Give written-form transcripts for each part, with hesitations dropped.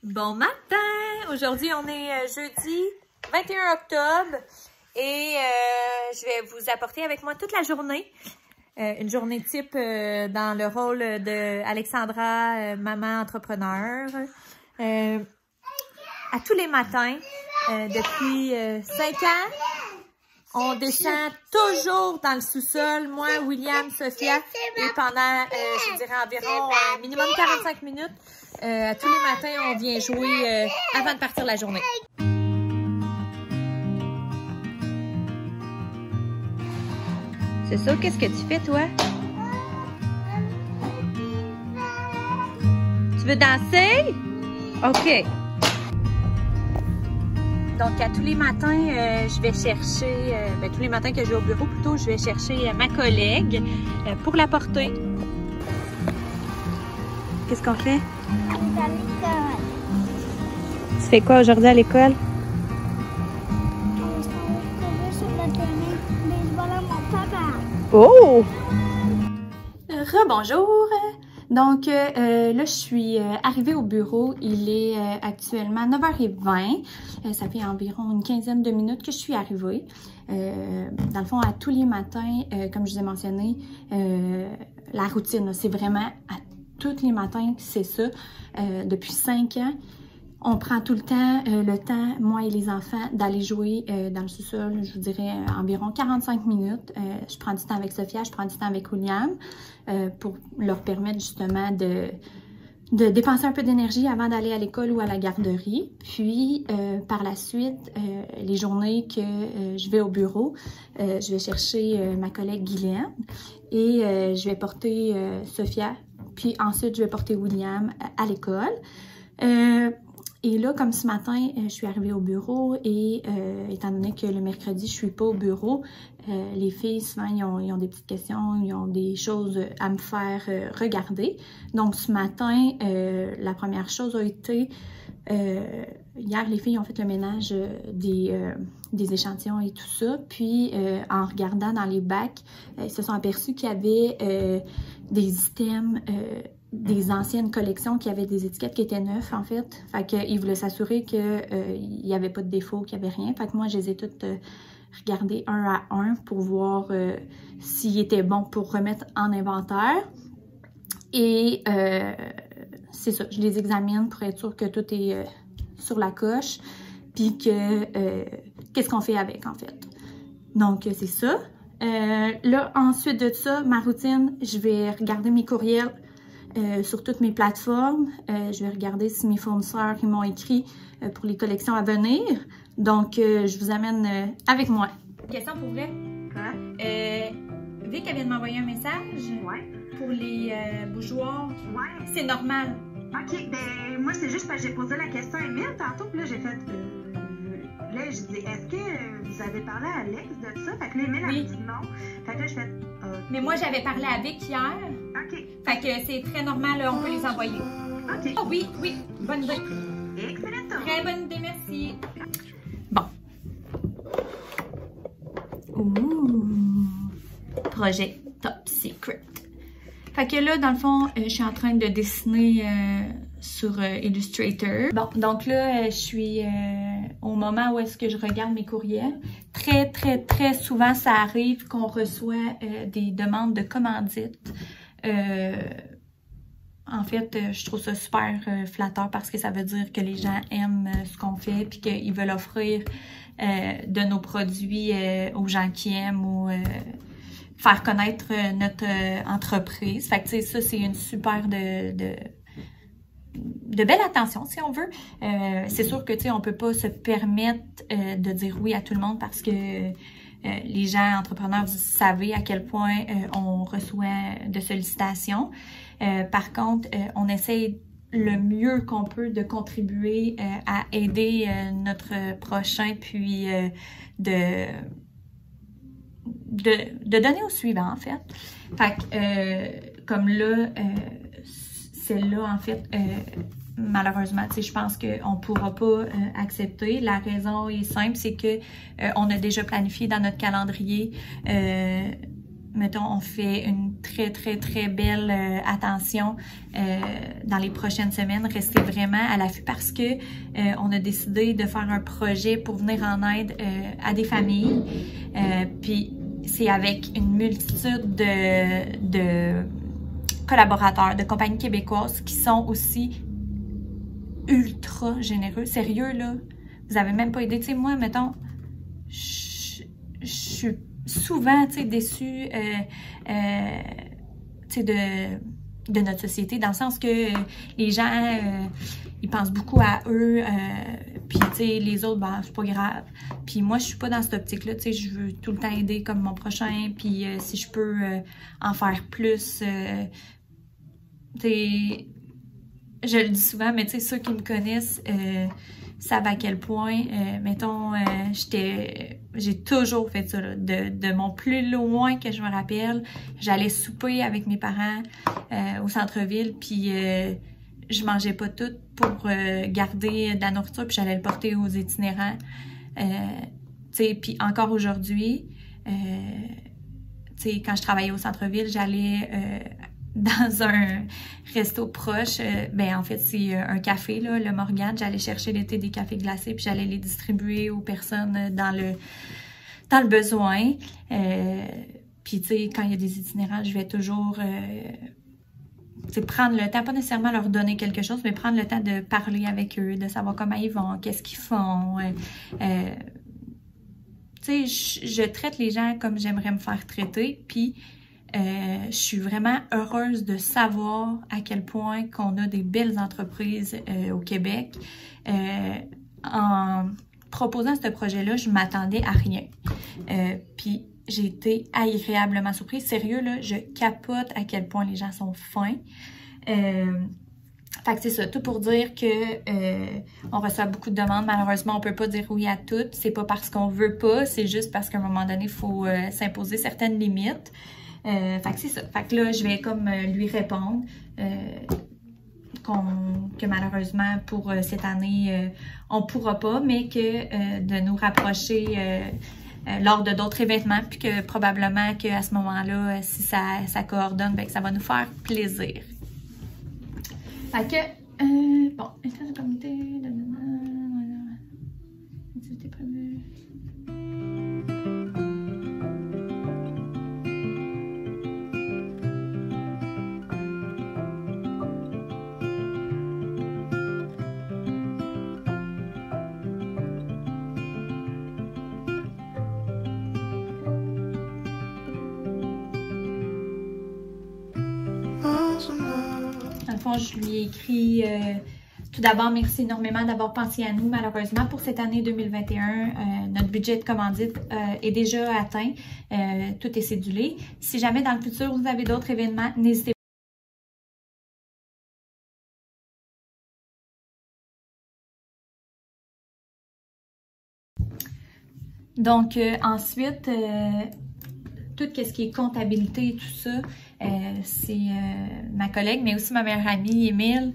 Bon matin! Aujourd'hui, on est jeudi 21 octobre et je vais vous apporter avec moi toute la journée. Une journée type dans le rôle de Alexandra, maman entrepreneur. À tous les matins, depuis 5 ans, on descend toujours dans le sous-sol, moi, William, Sophia, et pendant, je dirais, environ minimum 45 minutes, tous les matins, on vient jouer avant de partir la journée. C'est ça, qu'est-ce que tu fais, toi? Tu veux danser? OK. Donc, à tous les matins, je vais chercher, tous les matins que je vais au bureau, plutôt, je vais chercher ma collègue pour la porter. Qu'est-ce qu'on fait? À l'école. Tu fais quoi aujourd'hui à l'école? Je vais sur le terrain, mais je vais là mon papa. Oh! Rebonjour! Donc, là, je suis arrivée au bureau. Il est actuellement 9h20. Ça fait environ une quinzaine de minutes que je suis arrivée. Dans le fond, à tous les matins, comme je vous ai mentionné, la routine, c'est vraiment à tous les matins, c'est ça. Depuis 5 ans, on prend tout le temps, moi et les enfants, d'aller jouer dans le sous-sol, je vous dirais environ 45 minutes. Je prends du temps avec Sophia, je prends du temps avec William pour leur permettre justement de dépenser un peu d'énergie avant d'aller à l'école ou à la garderie. Puis, par la suite, les journées que je vais au bureau, je vais chercher ma collègue Guylaine et je vais porter Sophia. Puis ensuite, je vais porter William à l'école. Et là, comme ce matin, je suis arrivée au bureau et étant donné que le mercredi, je suis pas au bureau, les filles, souvent, ils ont des petites questions, ils ont des choses à me faire regarder. Donc, ce matin, la première chose a été, hier, les filles ont fait le ménage des échantillons et tout ça. Puis, en regardant dans les bacs, ils se sont aperçus qu'il y avait des items des anciennes collections qui avaient des étiquettes qui étaient neuves, en fait. Fait qu'ils voulaient s'assurer qu'il n'y avait pas de défaut, qu'il n'y avait rien. Fait que moi, je les ai toutes regardées un à un pour voir s'ils étaient bons pour remettre en inventaire. Et c'est ça, je les examine pour être sûr que tout est sur la coche. Puis que qu'est-ce qu'on fait avec, en fait. Donc, c'est ça. Là, ensuite de ça, ma routine, je vais regarder mes courriels sur toutes mes plateformes. Je vais regarder si mes fournisseurs ils m'ont écrit pour les collections à venir. Donc, je vous amène avec moi. Question pour vrai? Quoi? Vic, elle vient de m'envoyer un message pour les bougeoirs. Ouais. C'est normal. OK, ben moi, c'est juste parce que j'ai posé la question à Emile tantôt, puis là, j'ai fait... là, je dis, est-ce que vous avez parlé à Alex de ça? Fait que là, Emile a dit non. Fait que là, je fais... Mais moi, j'avais parlé à Vic hier. OK. Fait que c'est très normal, on peut les envoyer. OK. Oh oui, bonne idée. Excellent. Très bonne idée, merci. Bon. Ouh. Projet Top Secret. Fait que là, dans le fond, je suis en train de dessiner sur Illustrator. Bon, donc là, je suis au moment où est-ce que je regarde mes courriels. Très, très, très souvent, ça arrive qu'on reçoit des demandes de commandites. En fait, je trouve ça super flatteur parce que ça veut dire que les gens aiment ce qu'on fait puis qu'ils veulent offrir de nos produits aux gens qui aiment ou faire connaître notre entreprise. Fait que, tu sais, ça, c'est une super de belle attention, si on veut. C'est sûr que, tu sais, on peut pas se permettre de dire oui à tout le monde parce que les gens entrepreneurs, vous savez à quel point on reçoit de sollicitations. Par contre, on essaie le mieux qu'on peut de contribuer à aider notre prochain, puis de donner au suivant, en fait. Fait que, comme là, celle-là, en fait, malheureusement, tu sais, je pense qu'on ne pourra pas accepter. La raison est simple, c'est que on a déjà planifié dans notre calendrier, mettons, on fait une très, très, très belle attention dans les prochaines semaines. Restez vraiment à l'affût parce que on a décidé de faire un projet pour venir en aide à des familles. Puis c'est avec une multitude de collaborateurs, de compagnies québécoises qui sont aussi ultra généreux. Sérieux, là, vous avez même pas idée. Tu sais, moi, mettons, je suis souvent, tu sais, déçue, tu sais, de notre société, dans le sens que les gens, ils pensent beaucoup à eux, puis, tu sais, les autres, ben, c'est pas grave. Puis moi, je suis pas dans cette optique-là, tu sais, je veux tout le temps aider comme mon prochain, puis si je peux en faire plus, tu sais, je le dis souvent, mais tu sais, ceux qui me connaissent savent à quel point, mettons, j'ai toujours fait ça, là, de mon plus loin que je me rappelle. J'allais souper avec mes parents au centre-ville, puis je mangeais pas tout pour garder de la nourriture, puis j'allais le porter aux itinérants. Tu sais, puis encore aujourd'hui, tu sais, quand je travaillais au centre-ville, j'allais dans un resto proche, ben en fait c'est un café, là, le Morgane. J'allais chercher l'été des cafés glacés puis j'allais les distribuer aux personnes dans le besoin. Puis tu sais, quand il y a des itinérants, je vais toujours prendre le temps, pas nécessairement leur donner quelque chose, mais prendre le temps de parler avec eux, de savoir comment ils vont, qu'est-ce qu'ils font. Tu sais, je traite les gens comme j'aimerais me faire traiter, puis je suis vraiment heureuse de savoir à quel point qu'on a des belles entreprises au Québec. En proposant ce projet-là, je m'attendais à rien. Puis j'ai été agréablement surprise. Sérieux, là, je capote à quel point les gens sont fins. Fait que c'est ça, tout pour dire que on reçoit beaucoup de demandes. Malheureusement, on peut pas dire oui à toutes. C'est pas parce qu'on veut pas, c'est juste parce qu'à un moment donné, il faut s'imposer certaines limites. Fait que c'est ça. Fait que là, je vais comme lui répondre que malheureusement pour cette année, on pourra pas, mais que de nous rapprocher lors de d'autres événements, puis que probablement qu'à ce moment-là, si ça coordonne, ben, que ça va nous faire plaisir. Fait que, bon, instance de comité, activité prévue. Dans le fond, je lui ai écrit tout d'abord, merci énormément d'avoir pensé à nous. Malheureusement, pour cette année 2021, notre budget de commandite est déjà atteint. Tout est cédulé. Si jamais dans le futur, vous avez d'autres événements, n'hésitez pas. Donc, ensuite, tout ce qui est comptabilité et tout ça, c'est ma collègue, mais aussi ma meilleure amie, Émile,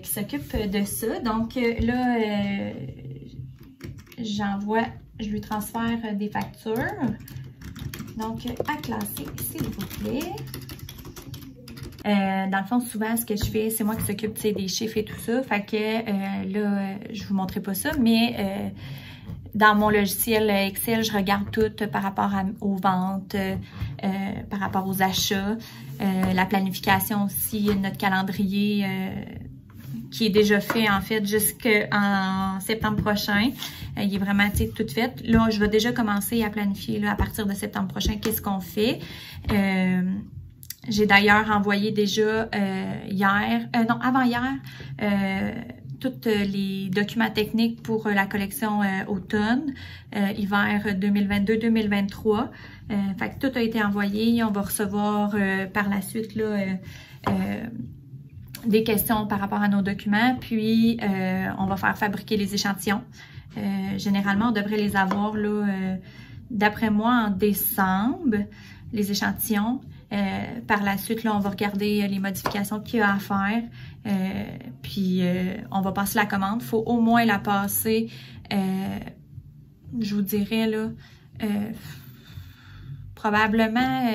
qui s'occupe de ça. Donc là, je lui transfère des factures. Donc, à classer, s'il vous plaît. Dans le fond, souvent, ce que je fais, c'est moi qui s'occupe des chiffres et tout ça. Fait que là, je vous montrerai pas ça, mais dans mon logiciel Excel, je regarde tout par rapport aux ventes, par rapport aux achats, la planification aussi, notre calendrier qui est déjà fait en fait jusqu'en septembre prochain. Il est vraiment tout fait. Là, je vais déjà commencer à planifier là, à partir de septembre prochain qu'est-ce qu'on fait. J'ai d'ailleurs envoyé déjà avant-hier, tous les documents techniques pour la collection automne, hiver 2022-2023. Fait que tout a été envoyé. On va recevoir par la suite là, des questions par rapport à nos documents. Puis, on va faire fabriquer les échantillons. Généralement, on devrait les avoir, là, d'après moi, en décembre, les échantillons. Par la suite, là, on va regarder les modifications qu'il y a à faire. Puis, on va passer la commande. Il faut au moins la passer, je vous dirais, là, probablement,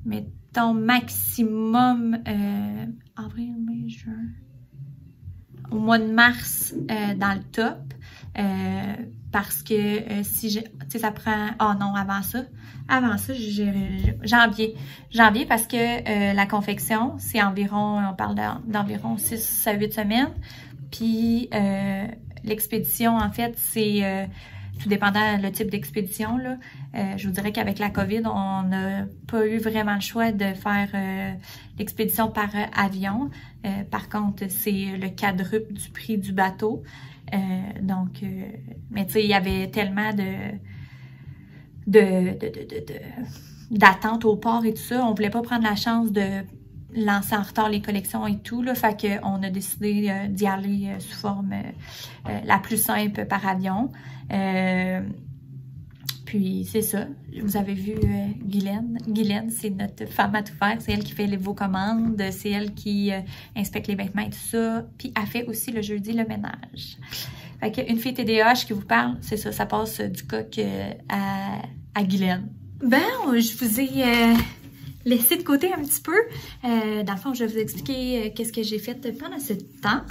mais mettons, maximum avril, mai, juin, au mois de mars dans le top. Parce que si je, tu sais, ça prend, oh non, avant ça, janvier parce que la confection, c'est environ, on parle d'environ 6 à 8 semaines, puis l'expédition, en fait, c'est tout dépendant le type d'expédition, là. Je vous dirais qu'avec la COVID, on n'a pas eu vraiment le choix de faire l'expédition par avion. Par contre, c'est le quadruple du prix du bateau. Donc, mais tu sais, il y avait tellement d'attente au port et tout ça. On voulait pas prendre la chance de lancer en retard les collections et tout, là. Fait qu'on a décidé d'y aller sous forme la plus simple par avion. Puis c'est ça, vous avez vu Guylaine. Guylaine, c'est notre femme à tout faire. C'est elle qui fait vos commandes, c'est elle qui inspecte les vêtements et tout ça. Puis elle fait aussi le jeudi le ménage. Fait qu'une fille TDAH qui vous parle, c'est ça, ça passe du coq à Guylaine. Ben, je vous ai laissé de côté un petit peu. Dans le fond, je vais vous expliquer qu'est-ce que j'ai fait pendant ce temps.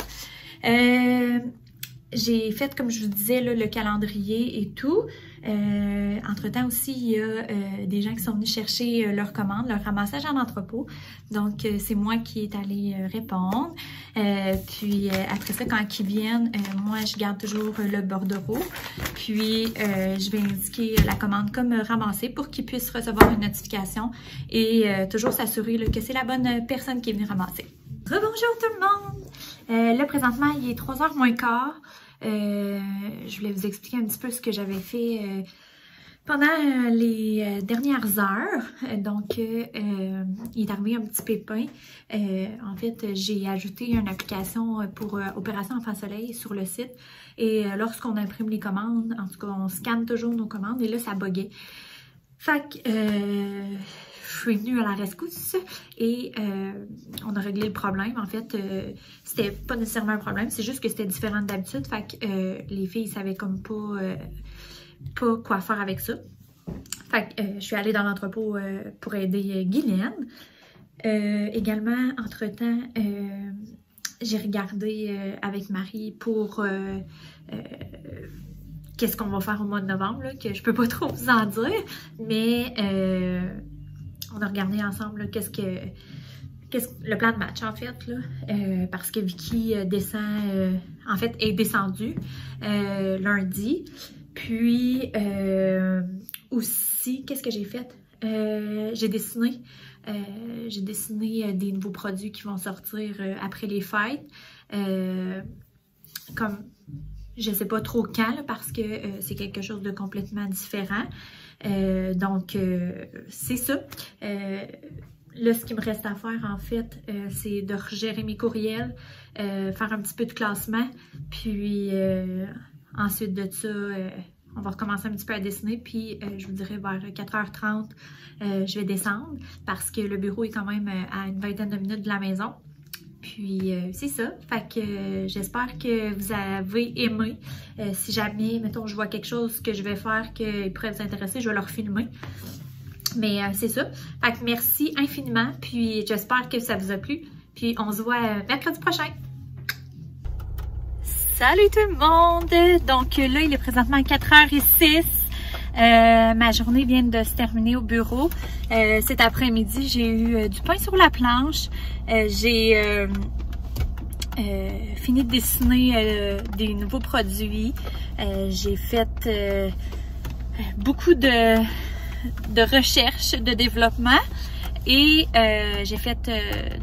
J'ai fait, comme je vous disais, là, le calendrier et tout. Entre-temps aussi, il y a des gens qui sont venus chercher leurs commandes, leur ramassage en entrepôt. Donc, c'est moi qui est allée répondre. Puis, après ça, quand ils viennent, moi, je garde toujours le bordereau. Puis, je vais indiquer la commande comme ramassée pour qu'ils puissent recevoir une notification et toujours s'assurer que c'est la bonne personne qui est venue ramasser. Rebonjour tout le monde! Là, présentement, il est 3h moins quart. Je voulais vous expliquer un petit peu ce que j'avais fait pendant les dernières heures. Donc, il est arrivé un petit pépin. En fait, j'ai ajouté une application pour Opération Enfant Soleil sur le site. Et lorsqu'on imprime les commandes, en tout cas, on scanne toujours nos commandes. Et là, ça buguait. Fait que je suis venue à la rescousse et on a réglé le problème. En fait, c'était pas nécessairement un problème, c'est juste que c'était différent d'habitude. Fait que les filles savaient comme pas quoi faire avec ça. Fait que je suis allée dans l'entrepôt pour aider Guylaine. Également, entre-temps, j'ai regardé avec Marie pour qu'est-ce qu'on va faire au mois de novembre, là, que je peux pas trop vous en dire, mais on a regardé ensemble qu'est-ce que le plan de match en fait, là, parce que Vicky descend, en fait est descendue lundi, puis aussi qu'est-ce que j'ai fait? J'ai dessiné des nouveaux produits qui vont sortir après les fêtes, comme je sais pas trop quand, là, parce que c'est quelque chose de complètement différent. Donc, c'est ça. Là, ce qui me reste à faire, en fait, c'est de regérer mes courriels, faire un petit peu de classement, puis ensuite de ça, on va recommencer un petit peu à dessiner, puis je vous dirais vers 4h30, je vais descendre, parce que le bureau est quand même à une vingtaine de minutes de la maison. Puis, c'est ça. Fait que j'espère que vous avez aimé. Si jamais, mettons, je vois quelque chose que je vais faire qui pourrait vous intéresser, je vais leur filmer. Mais c'est ça. Fait que merci infiniment. Puis, j'espère que ça vous a plu. Puis, on se voit mercredi prochain. Salut tout le monde! Donc là, il est présentement 4h06. Ma journée vient de se terminer au bureau. Cet après-midi, j'ai eu du pain sur la planche. J'ai fini de dessiner des nouveaux produits. J'ai fait beaucoup de recherche, de développement. Et j'ai fait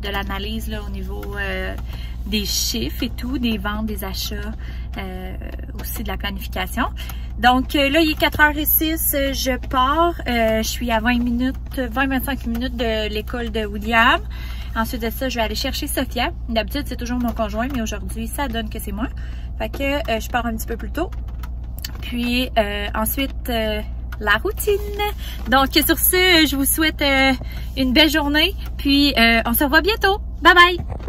de l'analyse au niveau des chiffres et tout, des ventes, des achats, aussi de la planification. Donc là, il est 4h06, je pars. Je suis à 20-25 minutes de l'école de William. Ensuite de ça, je vais aller chercher Sophia. D'habitude, c'est toujours mon conjoint, mais aujourd'hui, ça donne que c'est moi. Fait que je pars un petit peu plus tôt. Puis ensuite, la routine. Donc sur ce, je vous souhaite une belle journée. Puis on se revoit bientôt. Bye bye!